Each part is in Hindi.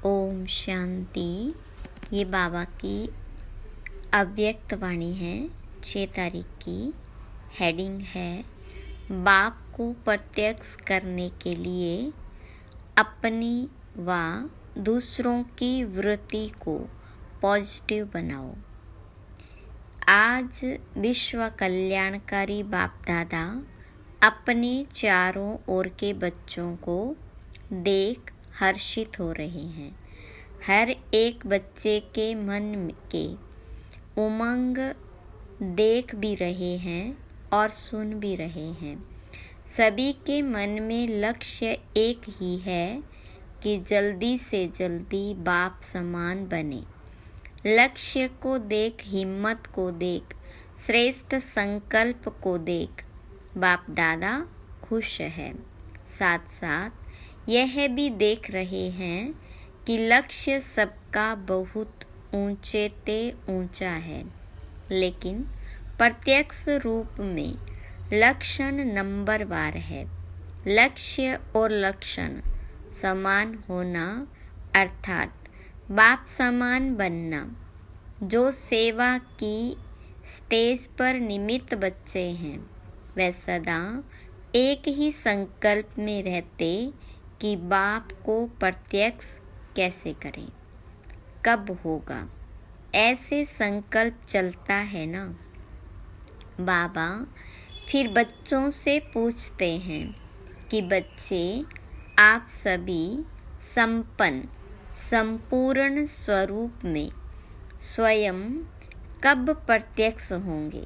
ओम शांति। ये बाबा की अव्यक्त वाणी है। 6 तारीख की हेडिंग है, बाप को प्रत्यक्ष करने के लिए अपनी व दूसरों की वृत्ति को पॉजिटिव बनाओ। आज विश्व कल्याणकारी बाप दादा अपने चारों ओर के बच्चों को देख हर्षित हो रहे हैं। हर एक बच्चे के मन के उमंग देख भी रहे हैं और सुन भी रहे हैं। सभी के मन में लक्ष्य एक ही है कि जल्दी से जल्दी बाप समान बने। लक्ष्य को देख, हिम्मत को देख, श्रेष्ठ संकल्प को देख बाप दादा खुश है। साथ साथ यह भी देख रहे हैं कि लक्ष्य सबका बहुत ऊंचे ते ऊंचा है, लेकिन प्रत्यक्ष रूप में लक्षण नंबरवार है। लक्ष्य और लक्षण समान होना अर्थात बाप समान बनना। जो सेवा की स्टेज पर निमित्त बच्चे हैं, वे सदा एक ही संकल्प में रहते कि बाप को प्रत्यक्ष कैसे करें, कब होगा, ऐसे संकल्प चलता है ना। बाबा फिर बच्चों से पूछते हैं कि बच्चे, आप सभी संपन्न संपूर्ण स्वरूप में स्वयं कब प्रत्यक्ष होंगे।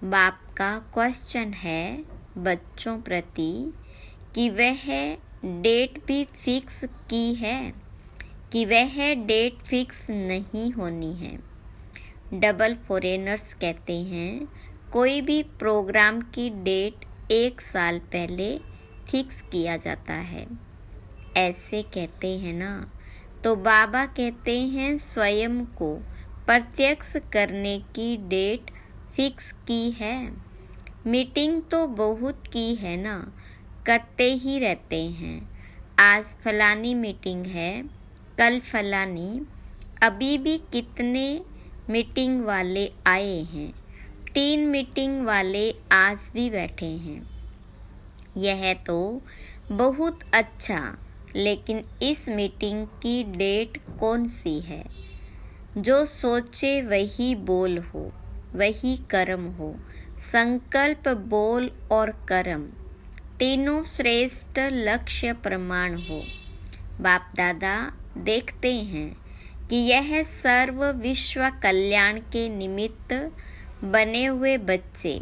बाप का क्वेश्चन है बच्चों प्रति कि वह डेट भी फिक्स की है कि वह डेट फिक्स नहीं होनी है। डबल फॉरेनर्स कहते हैं कोई भी प्रोग्राम की डेट 1 साल पहले फिक्स किया जाता है, ऐसे कहते हैं ना। तो बाबा कहते हैं स्वयं को प्रत्यक्ष करने की डेट फिक्स की है। मीटिंग तो बहुत की है ना, करते ही रहते हैं। आज फलानी मीटिंग है, कल फलानी। अभी भी कितने मीटिंग वाले आए हैं। 3 मीटिंग वाले आज भी बैठे हैं। यह तो बहुत अच्छा, लेकिन इस मीटिंग की डेट कौन सी है। जो सोचे वही बोल हो, वही कर्म हो। संकल्प, बोल और कर्म तीनों श्रेष्ठ लक्ष्य प्रमाण हो। बाप दादा देखते हैं कि यह सर्व विश्व कल्याण के निमित्त बने हुए बच्चे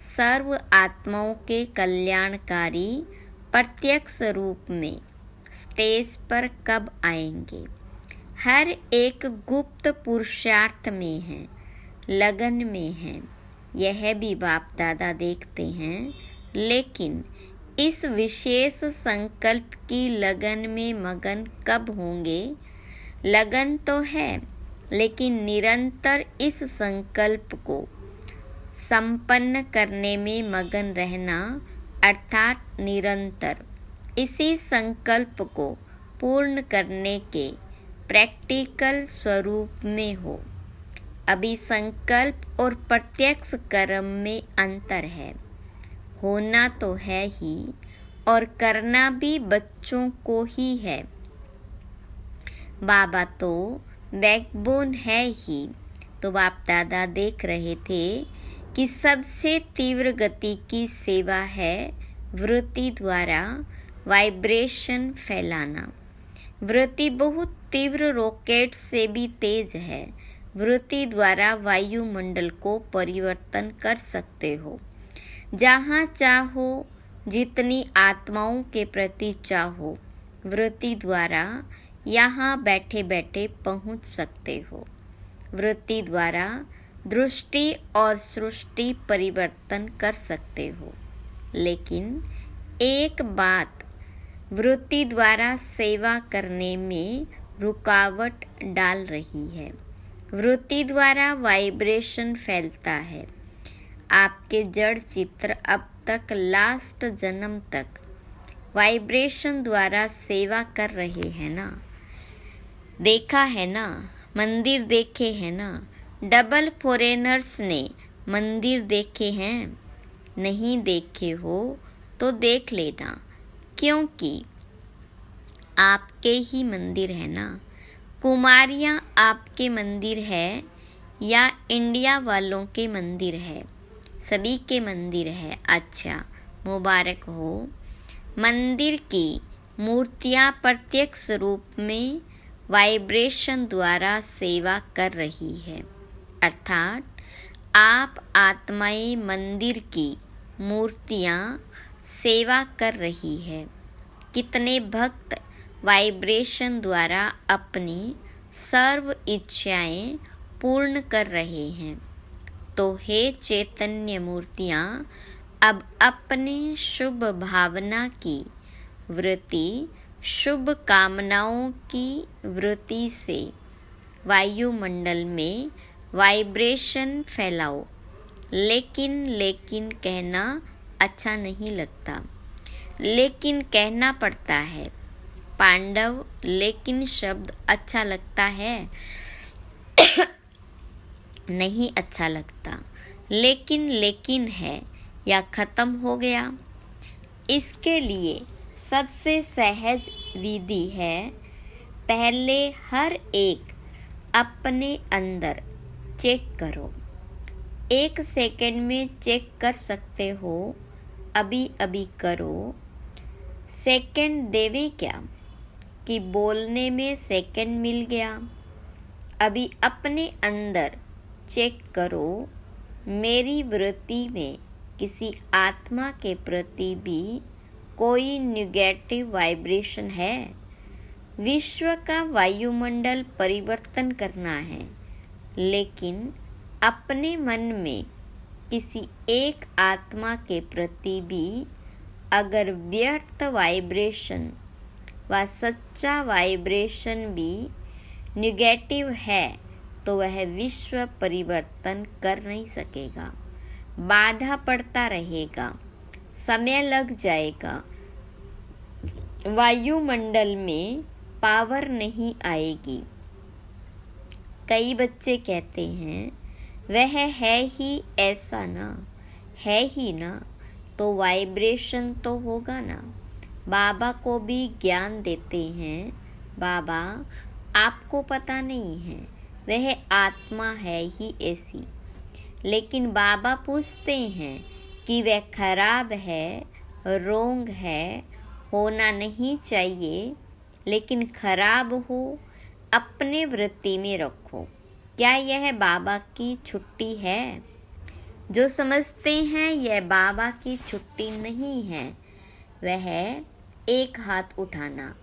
सर्व आत्माओं के कल्याणकारी प्रत्यक्ष रूप में स्टेज पर कब आएंगे। हर एक गुप्त पुरुषार्थ में है, लगन में है। यह भी बाप दादा देखते हैं, लेकिन इस विशेष संकल्प की लगन में मगन कब होंगे। लगन तो है, लेकिन निरंतर इस संकल्प को संपन्न करने में मगन रहना, अर्थात निरंतर इसी संकल्प को पूर्ण करने के प्रैक्टिकल स्वरूप में हो। अभी संकल्प और प्रत्यक्ष कर्म में अंतर है। होना तो है ही और करना भी बच्चों को ही है। बाबा तो बैकबोन है ही। तो बाप दादा देख रहे थे कि सबसे तीव्र गति की सेवा है वृत्ति द्वारा वाइब्रेशन फैलाना। वृत्ति बहुत तीव्र रॉकेट से भी तेज है। वृत्ति द्वारा वायुमंडल को परिवर्तन कर सकते हो। जहाँ चाहो, जितनी आत्माओं के प्रति चाहो, वृत्ति द्वारा यहाँ बैठे बैठे पहुँच सकते हो। वृत्ति द्वारा दृष्टि और सृष्टि परिवर्तन कर सकते हो। लेकिन एक बात वृत्ति द्वारा सेवा करने में रुकावट डाल रही है। वृत्ति द्वारा वाइब्रेशन फैलता है। आपके जड़ चित्र अब तक लास्ट जन्म तक वाइब्रेशन द्वारा सेवा कर रहे हैं ना। देखा है ना, मंदिर देखे हैं ना। डबल फॉरेनर्स ने मंदिर देखे हैं? नहीं देखे हो तो देख लेना, क्योंकि आपके ही मंदिर है ना। कुमारियाँ आपके मंदिर है या इंडिया वालों के मंदिर है? सभी के मंदिर है। अच्छा, मुबारक हो। मंदिर की मूर्तियाँ प्रत्यक्ष रूप में वाइब्रेशन द्वारा सेवा कर रही है, अर्थात आप आत्माएं मंदिर की मूर्तियाँ सेवा कर रही है। कितने भक्त वाइब्रेशन द्वारा अपनी सर्व इच्छाएं पूर्ण कर रहे हैं। तो हे चैतन्य मूर्तियाँ, अब अपने शुभ भावना की वृत्ति, शुभ कामनाओं की वृत्ति से वायुमंडल में वाइब्रेशन फैलाओ। लेकिन कहना अच्छा नहीं लगता, लेकिन कहना पड़ता है। पांडव, लेकिन शब्द अच्छा लगता है? नहीं अच्छा लगता। लेकिन है या ख़त्म हो गया। इसके लिए सबसे सहज विधि है, पहले हर एक अपने अंदर चेक करो। 1 सेकंड में चेक कर सकते हो, अभी अभी करो। सेकंड देवे क्या कि बोलने में सेकंड मिल गया। अभी अपने अंदर चेक करो, मेरी वृत्ति में किसी आत्मा के प्रति भी कोई नेगेटिव वाइब्रेशन है? विश्व का वायुमंडल परिवर्तन करना है, लेकिन अपने मन में किसी एक आत्मा के प्रति भी अगर व्यर्थ वाइब्रेशन व सच्चा वाइब्रेशन भी नेगेटिव है, तो वह विश्व परिवर्तन कर नहीं सकेगा। बाधा पड़ता रहेगा, समय लग जाएगा, वायुमंडल में पावर नहीं आएगी। कई बच्चे कहते हैं वह है ही ऐसा ना, है ही ना, तो वाइब्रेशन तो होगा ना। बाबा को भी ज्ञान देते हैं, बाबा आपको पता नहीं है, वह आत्मा है ही ऐसी। लेकिन बाबा पूछते हैं कि वह खराब है, रोंग है, होना नहीं चाहिए, लेकिन खराब हो, अपने वृत्ति में रखो। क्या यह बाबा की छुट्टी है? जो समझते हैं यह बाबा की छुट्टी नहीं है, वह एक हाथ उठाना,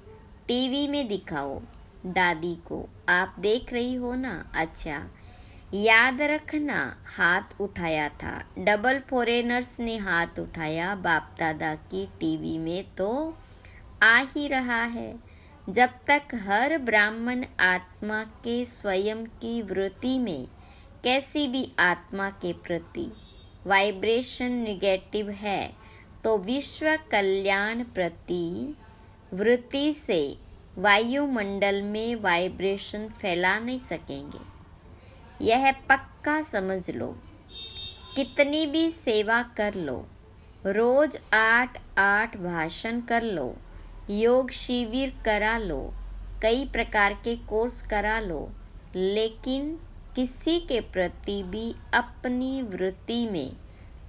टीवी में दिखाओ दादी को, आप देख रही हो ना। अच्छा, याद रखना हाथ उठाया था, डबल फॉरेनर्स ने हाथ उठाया बाप दादा की टीवी में, तो आ ही रहा है। जब तक हर ब्राह्मण आत्मा के स्वयं की वृत्ति में कैसी भी आत्मा के प्रति वाइब्रेशन नेगेटिव है, तो विश्व कल्याण प्रति वृत्ति से वायुमंडल में वाइब्रेशन फैला नहीं सकेंगे। यह पक्का समझ लो। कितनी भी सेवा कर लो, रोज 8 भाषण कर लो, योग शिविर करा लो, कई प्रकार के कोर्स करा लो, लेकिन किसी के प्रति भी अपनी वृत्ति में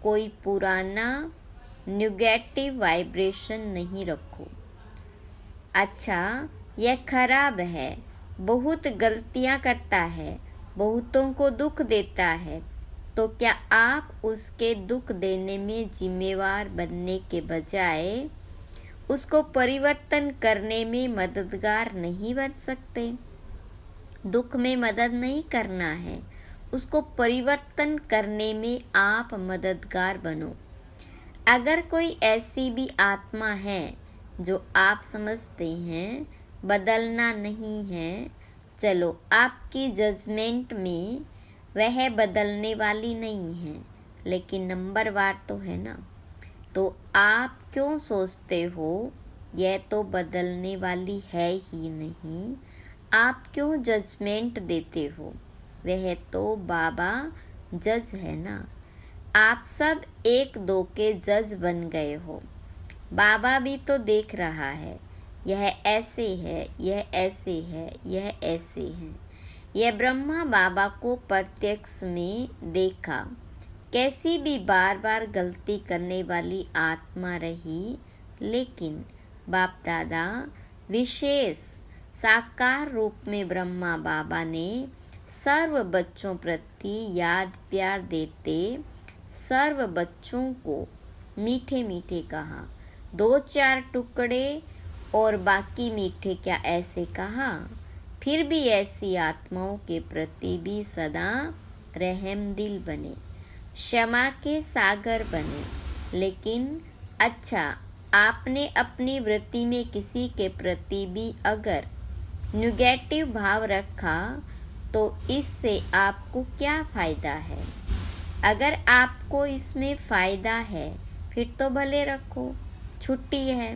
कोई पुराना नेगेटिव वाइब्रेशन नहीं रखो। अच्छा, यह खराब है, बहुत गलतियां करता है, बहुतों को दुख देता है, तो क्या आप उसके दुख देने में जिम्मेवार बनने के बजाय उसको परिवर्तन करने में मददगार नहीं बन सकते? दुख में मदद नहीं करना है, उसको परिवर्तन करने में आप मददगार बनो। अगर कोई ऐसी भी आत्मा है जो आप समझते हैं बदलना नहीं है, चलो आपकी जजमेंट में वह बदलने वाली नहीं है, लेकिन नंबरवार तो है ना। तो आप क्यों सोचते हो यह तो बदलने वाली है ही नहीं? आप क्यों जजमेंट देते हो? वह तो बाबा जज है ना। आप सब एक दो के जज बन गए हो। बाबा भी तो देख रहा है, यह ऐसे है, यह ऐसे है, यह ऐसे है। यह ब्रह्मा बाबा को प्रत्यक्ष में देखा, कैसी भी बार बार गलती करने वाली आत्मा रही, लेकिन बाप दादा विशेष साकार रूप में ब्रह्मा बाबा ने सर्व बच्चों प्रति याद प्यार देते सर्व बच्चों को मीठे मीठे कहा। 2-4 टुकड़े और बाकी मीठे क्या ऐसे कहा। फिर भी ऐसी आत्माओं के प्रति भी सदा रहम दिल बने, क्षमा के सागर बने। लेकिन अच्छा, आपने अपनी वृत्ति में किसी के प्रति भी अगर नेगेटिव भाव रखा तो इससे आपको क्या फ़ायदा है? अगर आपको इसमें फ़ायदा है फिर तो भले रखो, छुट्टी है।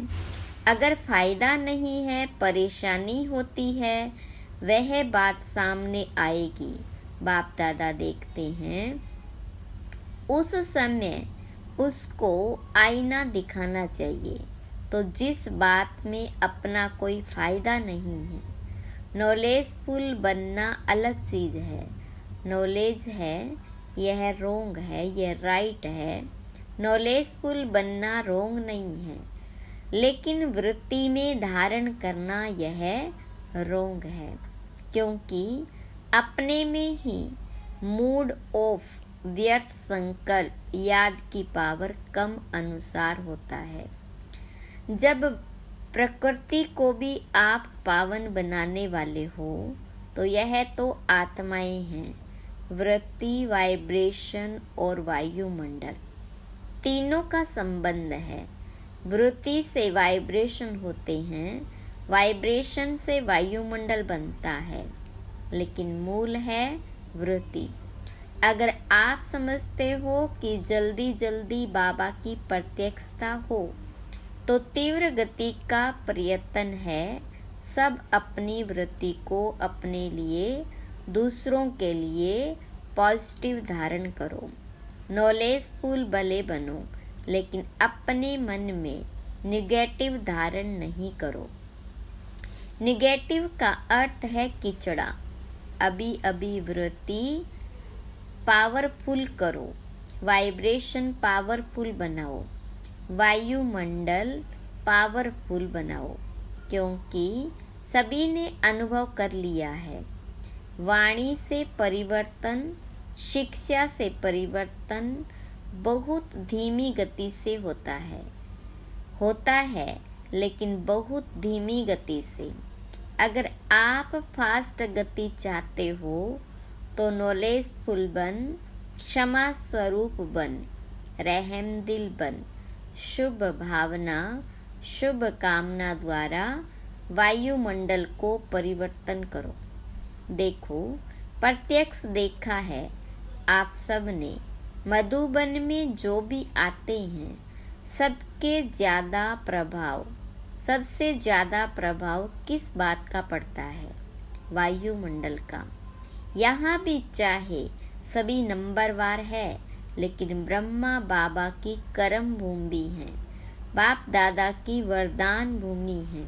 अगर फ़ायदा नहीं है, परेशानी होती है, वह बात सामने आएगी। बाप दादा देखते हैं उस समय उसको आईना दिखाना चाहिए। तो जिस बात में अपना कोई फ़ायदा नहीं है, नॉलेजफुल बनना अलग चीज़ है। नॉलेज है, यह रोंग है, यह राइट है। नॉलेजफुल बनना रोंग नहीं है, लेकिन वृत्ति में धारण करना यह रोंग है, क्योंकि अपने में ही मूड ऑफ व्यर्थ संकल्प याद की पावर कम अनुसार होता है। जब प्रकृति को भी आप पावन बनाने वाले हो तो यह तो आत्माएं हैं। वृत्ति, वाइब्रेशन और वायुमंडल तीनों का संबंध है। वृत्ति से वाइब्रेशन होते हैं, वाइब्रेशन से वायुमंडल बनता है, लेकिन मूल है वृत्ति। अगर आप समझते हो कि जल्दी जल्दी बाबा की प्रत्यक्षता हो तो तीव्र गति का प्रयत्न है। सब अपनी वृत्ति को अपने लिए, दूसरों के लिए पॉजिटिव धारण करो। नॉलेजफुल भले बनो, लेकिन अपने मन में निगेटिव धारण नहीं करो। निगेटिव का अर्थ है किचड़ा। अभी अभी वृत्ति पावरफुल करो, वाइब्रेशन पावरफुल बनाओ, वायुमंडल पावरफुल बनाओ, क्योंकि सभी ने अनुभव कर लिया है। वाणी से परिवर्तन, शिक्षा से परिवर्तन बहुत धीमी गति से होता है, लेकिन बहुत धीमी गति से। अगर आप फास्ट गति चाहते हो तो नॉलेजफुल बन, क्षमा स्वरूप बन, रहम दिल बन, शुभ भावना, शुभ कामना द्वारा वायुमंडल को परिवर्तन करो। देखो, प्रत्यक्ष देखा है आप सब ने। मधुबन में जो भी आते हैं सबसे ज़्यादा प्रभाव किस बात का पड़ता है? वायुमंडल का। यहाँ भी चाहे सभी नंबरवार है, लेकिन ब्रह्मा बाबा की कर्म भूमि है, बाप दादा की वरदान भूमि है।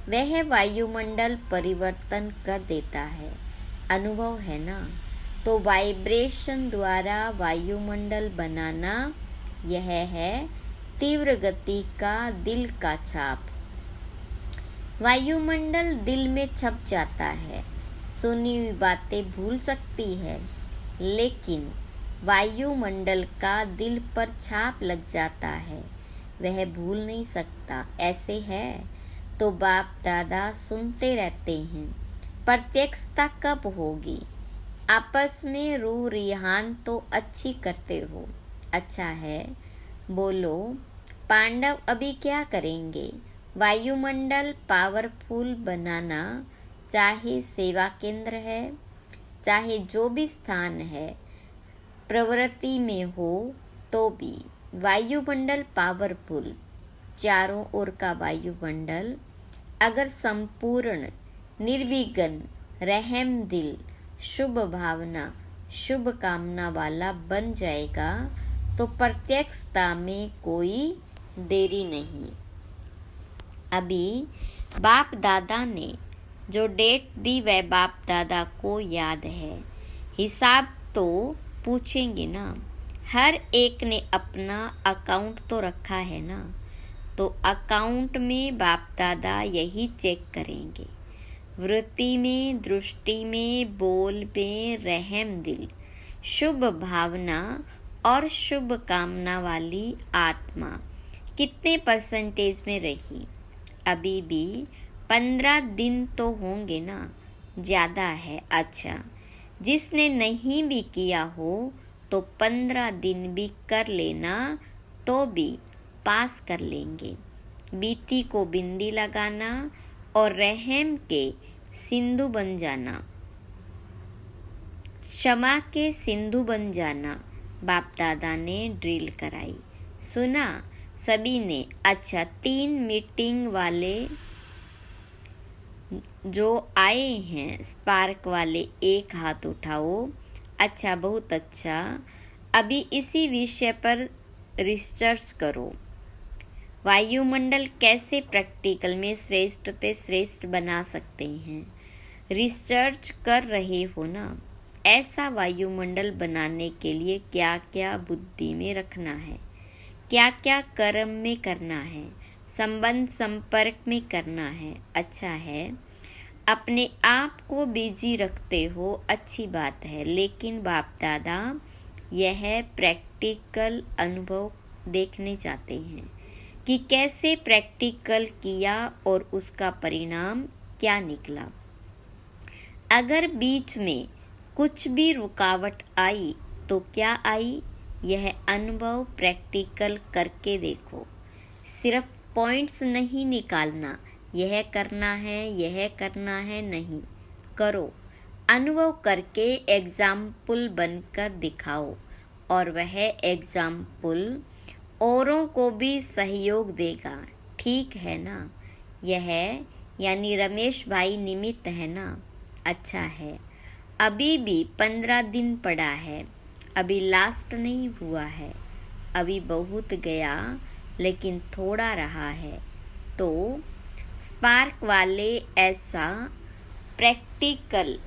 वह वायुमंडल परिवर्तन कर देता है। अनुभव है ना? तो वाइब्रेशन द्वारा वायुमंडल बनाना, यह है तीव्र गति का दिल का छाप। वायुमंडल दिल में छप जाता है। सुनी हुई बातें भूल सकती है, लेकिन वायुमंडल का दिल पर छाप लग जाता है, वह भूल नहीं सकता। ऐसे है तो बाप दादा सुनते रहते हैं। प्रत्यक्षता कब होगी? आपस में रूह रिहान तो अच्छी करते हो, अच्छा है। बोलो, पांडव अभी क्या करेंगे? वायुमंडल पावरफुल बनाना, चाहे सेवा केंद्र है, चाहे जो भी स्थान है, प्रवृत्ति में हो तो भी वायुमंडल पावरफुल, चारों ओर का वायुमंडल अगर संपूर्ण निर्विघ्न, रहम दिल, शुभ भावना, शुभ कामना वाला बन जाएगा तो प्रत्यक्षता में कोई देरी नहीं। अभी बाप दादा ने जो डेट दी वह बाप दादा को याद है। हिसाब तो पूछेंगे ना, हर एक ने अपना अकाउंट तो रखा है ना, तो अकाउंट में बाप दादा यही चेक करेंगे। वृत्ति में, दृष्टि में, बोल में, रहम दिल, शुभ भावना और शुभ कामना वाली आत्मा कितने परसेंटेज में रही। अभी भी 15 दिन तो होंगे ना, ज़्यादा है। अच्छा, जिसने नहीं भी किया हो तो 15 दिन भी कर लेना तो भी पास कर लेंगे। बीती को बिंदी लगाना और रहम के सिंधु बन जाना, क्षमा के सिंधु बन जाना बाप दादा ने ड्रिल कराई। सुना सभी ने? अच्छा, 3 मीटिंग वाले जो आए हैं स्पार्क वाले एक हाथ उठाओ। अच्छा, बहुत अच्छा। अभी इसी विषय पर रिसर्च करो। वायुमंडल कैसे प्रैक्टिकल में श्रेष्ठ से श्रेष्ठ बना सकते हैं। रिसर्च कर रहे हो ना? ऐसा वायुमंडल बनाने के लिए क्या क्या बुद्धि में रखना है, क्या क्या कर्म में करना है, संबंध संपर्क में करना है। अच्छा है, अपने आप को बिजी रखते हो, अच्छी बात है, लेकिन बाप दादा यह प्रैक्टिकल अनुभव देखने चाहते हैं कि कैसे प्रैक्टिकल किया और उसका परिणाम क्या निकला। अगर बीच में कुछ भी रुकावट आई तो क्या आई, यह अनुभव प्रैक्टिकल करके देखो। सिर्फ पॉइंट्स नहीं निकालना, यह करना है, यह करना है, नहीं करो। अनुभव करके एग्जाम्पल बनकर दिखाओ और वह एग्जाम्पल औरों को भी सहयोग देगा। ठीक है ना? यह यानी रमेश भाई निमित्त है ना? अच्छा है। अभी भी 15 दिन पड़ा है, अभी लास्ट नहीं हुआ है, अभी बहुत गया लेकिन थोड़ा रहा है। तो स्पार्क वाले ऐसा प्रैक्टिकल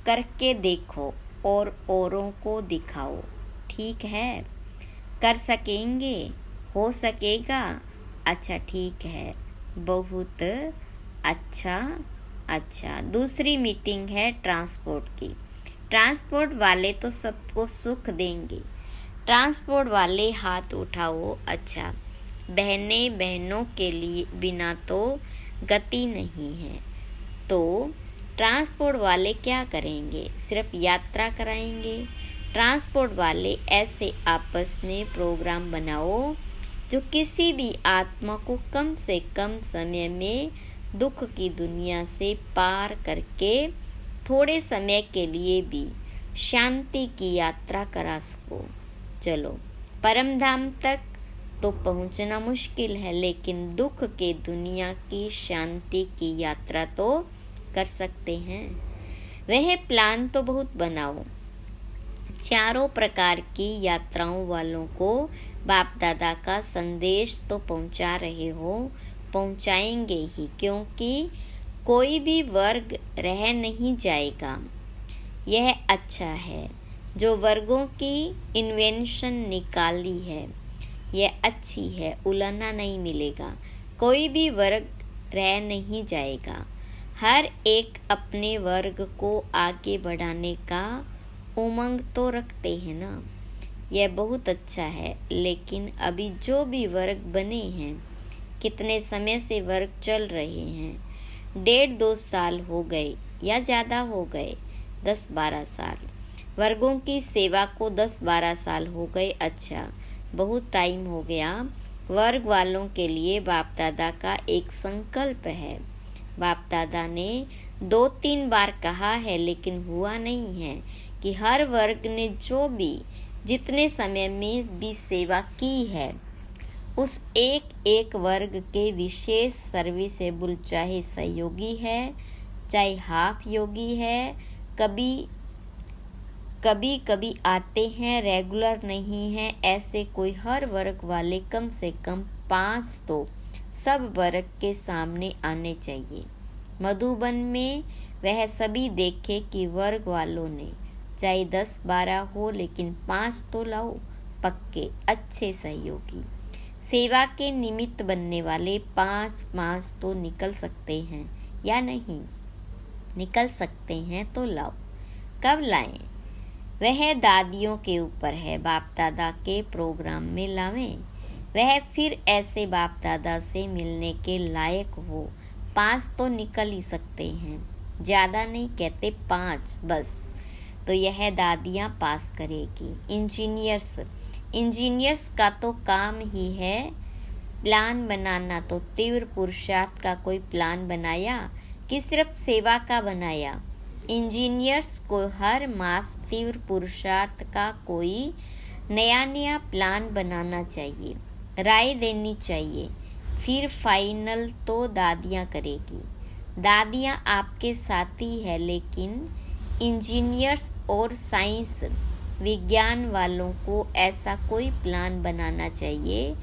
करके देखो और औरों को दिखाओ। ठीक है? कर सकेंगे? हो सकेगा? अच्छा, ठीक है, बहुत अच्छा। अच्छा, दूसरी मीटिंग है ट्रांसपोर्ट की। ट्रांसपोर्ट वाले तो सबको सुख देंगे। ट्रांसपोर्ट वाले हाथ उठाओ। अच्छा, बहनों के लिए बिना तो गति नहीं है। तो ट्रांसपोर्ट वाले क्या करेंगे? सिर्फ यात्रा कराएंगे। ट्रांसपोर्ट वाले ऐसे आपस में प्रोग्राम बनाओ जो किसी भी आत्मा को कम से कम समय में दुख की दुनिया से पार करके थोड़े समय के लिए भी शांति की यात्रा करा सको। चलो, परम धाम तक तो पहुंचना मुश्किल है, लेकिन दुख के दुनिया की शांति की यात्रा तो कर सकते हैं। वह प्लान तो बहुत बनाओ। चारों प्रकार की यात्राओं वालों को बाप दादा का संदेश तो पहुंचा रहे हो, पहुंचाएंगे ही, क्योंकि कोई भी वर्ग रह नहीं जाएगा। यह अच्छा है जो वर्गों की इन्वेंशन निकाली है, यह अच्छी है, उलझना नहीं मिलेगा। कोई भी वर्ग रह नहीं जाएगा। हर एक अपने वर्ग को आगे बढ़ाने का उमंग तो रखते हैं ना, यह बहुत अच्छा है। लेकिन अभी जो भी वर्ग बने हैं, कितने समय से वर्ग चल रहे हैं, 1.5-2 साल हो गए या ज़्यादा हो गए, 10-12 साल। वर्गों की सेवा को 10-12 साल हो गए। अच्छा, बहुत टाइम हो गया। वर्ग वालों के लिए बाप दादा का एक संकल्प है। बाप दादा ने 2-3 बार कहा है, लेकिन हुआ नहीं है कि हर वर्ग ने जो भी जितने समय में भी सेवा की है, उस एक एक वर्ग के विशेष सर्विसेबल चाहे सहयोगी है, चाहे हाफ योगी है, कभी कभी आते हैं, रेगुलर नहीं है, ऐसे कोई हर वर्ग वाले कम से कम 5 तो सब वर्ग के सामने आने चाहिए। मधुबन में वह सभी देखे कि वर्ग वालों ने चाहे 10-12 हो, लेकिन 5 तो लाओ, पक्के अच्छे सहयोगी। सेवा के निमित्त बनने वाले 5 तो निकल सकते हैं या नहीं? निकल सकते हैं तो लाओ। कब लाएं? वह दादियों के ऊपर है, बाप दादा के प्रोग्राम में लावें। वह फिर ऐसे बाप दादा से मिलने के लायक हो। 5 तो निकल ही सकते हैं, ज़्यादा नहीं कहते, 5 बस। तो यह दादियाँ पास करेगी। इंजीनियर्स का तो काम ही है प्लान बनाना। तो तीव्र पुरुषार्थ का कोई प्लान बनाया कि सिर्फ सेवा का बनाया? इंजीनियर्स को हर मास तीव्र पुरुषार्थ का कोई नया प्लान बनाना चाहिए, राय देनी चाहिए, फिर फाइनल तो दादियाँ करेगी। दादियाँ आपके साथी है, लेकिन इंजीनियर्स और साइंस विज्ञान वालों को ऐसा कोई प्लान बनाना चाहिए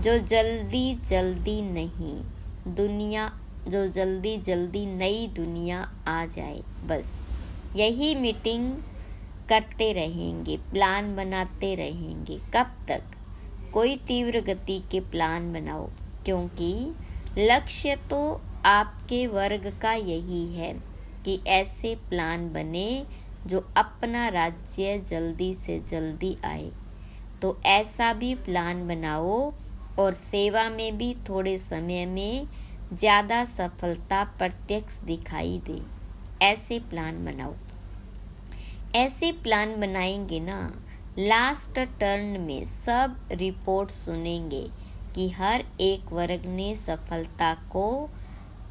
जो जल्दी नई दुनिया आ जाए। बस यही मीटिंग करते रहेंगे, प्लान बनाते रहेंगे। कब तक? कोई तीव्र गति के प्लान बनाओ, क्योंकि लक्ष्य तो आपके वर्ग का यही है कि ऐसे प्लान बने जो अपना राज्य जल्दी से जल्दी आए। तो ऐसा भी प्लान बनाओ और सेवा में भी थोड़े समय में ज़्यादा सफलता प्रत्यक्ष दिखाई दे। ऐसे प्लान बनाओ। ऐसे प्लान बनाएंगे ना, लास्ट टर्न में सब रिपोर्ट सुनेंगे कि हर एक वर्ग ने सफलता को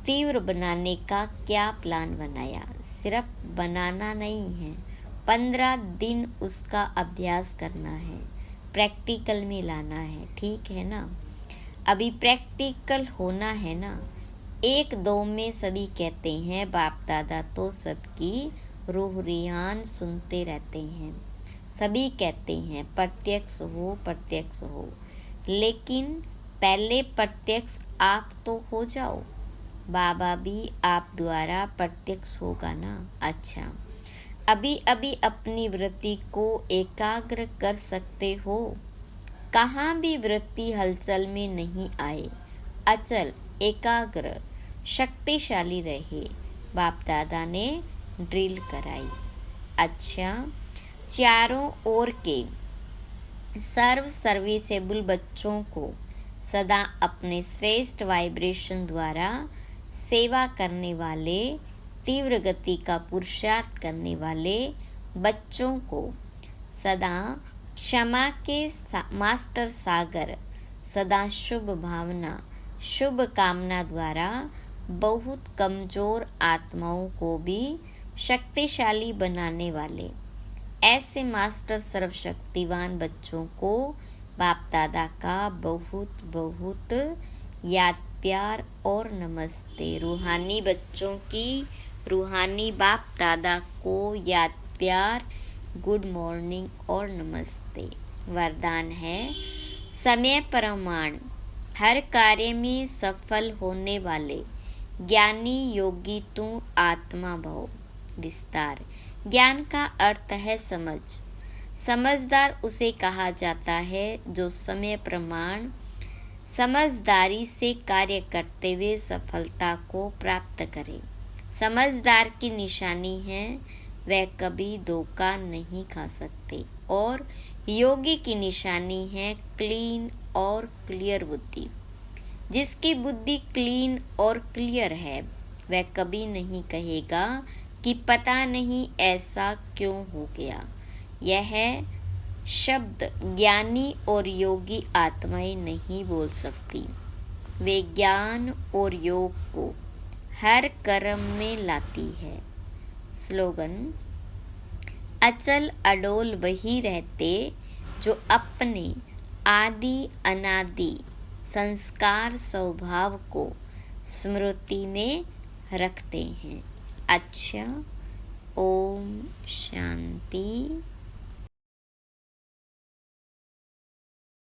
तीव्र बनाने का क्या प्लान बनाया। सिर्फ बनाना नहीं है, 15 दिन उसका अभ्यास करना है, प्रैक्टिकल में लाना है। ठीक है ना? अभी प्रैक्टिकल होना है ना। 1-2 में सभी कहते हैं, बाप दादा तो सबकी रूह रियान सुनते रहते हैं। सभी कहते हैं प्रत्यक्ष हो, लेकिन पहले प्रत्यक्ष आप तो हो जाओ। बाबा भी आप द्वारा प्रत्यक्ष होगा ना। अच्छा, अभी अपनी वृत्ति को एकाग्र कर सकते हो। कहाँ भी वृत्ति हलचल में नहीं आए, अचल एकाग्र शक्तिशाली रहे। बाप दादा ने ड्रिल कराई। अच्छा, चारों ओर के सर्विसेबल बच्चों को सदा अपने श्रेष्ठ वाइब्रेशन द्वारा सेवा करने वाले, तीव्र गति का पुरुषार्थ करने वाले बच्चों को सदा क्षमा के मास्टर सागर, सदा शुभ भावना, शुभ कामना द्वारा बहुत कमजोर आत्माओं को भी शक्तिशाली बनाने वाले ऐसे मास्टर सर्वशक्तिवान बच्चों को बाप दादा का बहुत बहुत याद, प्यार और नमस्ते। रूहानी बच्चों की रूहानी बाप दादा को याद, प्यार, गुड मॉर्निंग और नमस्ते। वरदान है समय प्रमाण। हर कार्य में सफल होने वाले ज्ञानी योगी तू आत्मा भव। विस्तार। ज्ञान का अर्थ है समझ। समझदार उसे कहा जाता है जो समय प्रमाण समझदारी से कार्य करते हुए सफलता को प्राप्त करे। समझदार की निशानी है वह कभी धोखा नहीं खा सकते, और योगी की निशानी है क्लीन और क्लियर बुद्धि। जिसकी बुद्धि क्लीन और क्लियर है वह कभी नहीं कहेगा कि पता नहीं ऐसा क्यों हो गया। यह शब्द ज्ञानी और योगी आत्माएं नहीं बोल सकती। वे ज्ञान और योग को हर कर्म में लाती है। स्लोगन। अचल अडोल वही रहते जो अपने आदि अनादि संस्कार स्वभाव को स्मृति में रखते हैं। अच्छा। ओम शांति।